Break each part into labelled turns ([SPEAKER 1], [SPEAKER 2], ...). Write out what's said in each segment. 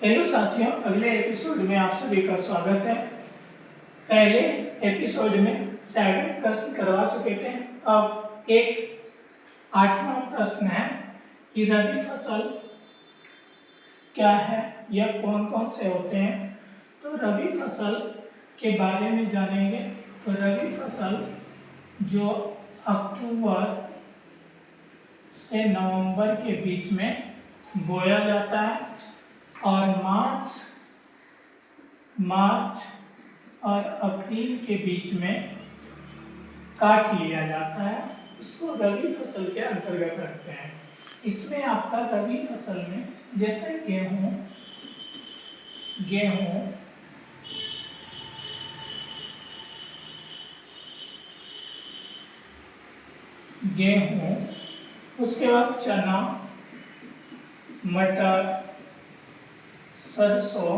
[SPEAKER 1] Hello साथियों, अगले episode में आप सभी का स्वागत है। पहले एपिसोड में 7 प्रश्न करवा चुके थे। अब एक 8वां प्रश्न है कि रबी फसल क्या है या कौन कौन से होते हैं। तो रबी फसल के बारे में जानेंगे। तो रबी फसल जो अक्टूबर से नवंबर के बीच में बोया जाता है और मार्च और अप्रैल के बीच में काट लिया जाता है, इसको रबी फसल के अंतर्गत रखते हैं। इसमें आपका रबी फसल में जैसे गेहूं उसके बाद चना, मटर, सरसों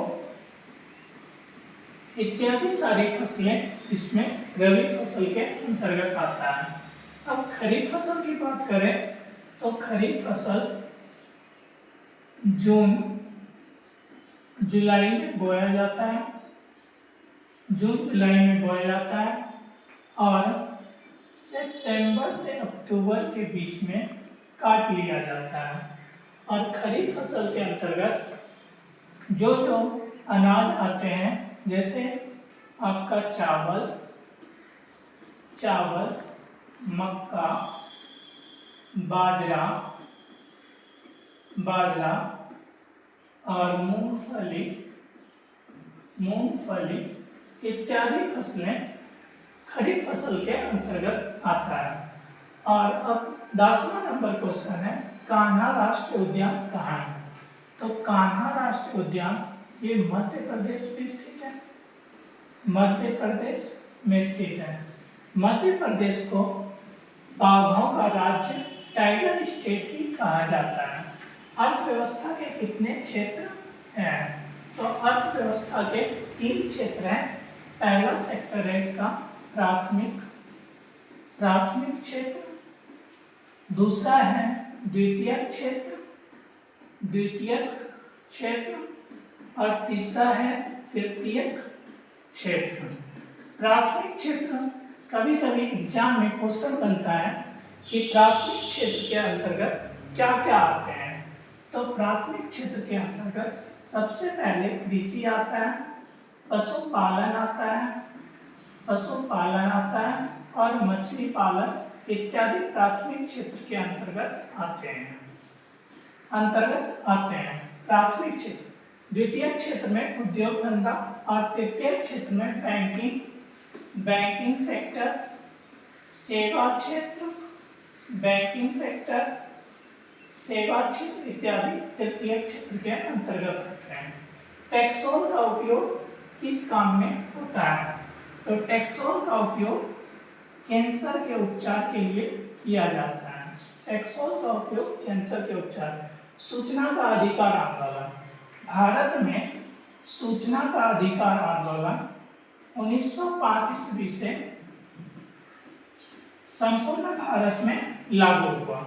[SPEAKER 1] इत्यादि सारी फसलें इसमें रबी फसल के अंतर्गत आता है। अब खरीफ फसल की बात करें तो खरीफ फसल जून जुलाई में बोया जाता है और सितंबर से अक्टूबर के बीच में काट लिया जाता है। और खरीफ फसल के अंतर्गत जो अनाज आते हैं जैसे आपका चावल, मक्का, बाजरा और मूंगफली इत्यादि फसलें खरीफ फसल के अंतर्गत आता है। और अब 10वां नंबर क्वेश्चन है, कान्हा राष्ट्रीय उद्यान कहाँ है। तो कान्हा राष्ट्रीय उद्यान ये मध्य प्रदेश में स्थित है। मध्य प्रदेश को बाघों का राज्य, टाइगर स्टेट भी कहा जाता है। अर्थव्यवस्था के कितने क्षेत्र हैं? तो अर्थव्यवस्था के 3 क्षेत्र हैं। पहला सेक्टर है इसका प्राथमिक क्षेत्र, दूसरा है द्वितीयक क्षेत्र और तीसरा है तृतीयक क्षेत्र। प्राथमिक क्षेत्र कभी कभी एग्जाम में क्वेश्चन बनता है कि प्राथमिक क्षेत्र के अंतर्गत क्या क्या आते हैं। तो प्राथमिक क्षेत्र के अंतर्गत सबसे पहले कृषि आता है, पशुपालन आता है और मछली पालन इत्यादि प्राथमिक क्षेत्र के अंतर्गत आते हैं। प्राथमिक क्षेत्र। द्वितीय क्षेत्र में उद्योग धंधा और तृतीय क्षेत्र में बैंकिंग सेक्टर, सेवा क्षेत्र इत्यादि तृतीय क्षेत्र के अंतर्गत होते हैं। टैक्सोल का उपयोग किस काम में होता है। तो टैक्सोल का उपयोग कैंसर के उपचार के लिए किया जाता है। सूचना का अधिकार आंदोलन। भारत में सूचना का अधिकार आंदोलन 1905 ईस्वी से संपूर्ण भारत में लागू हुआ।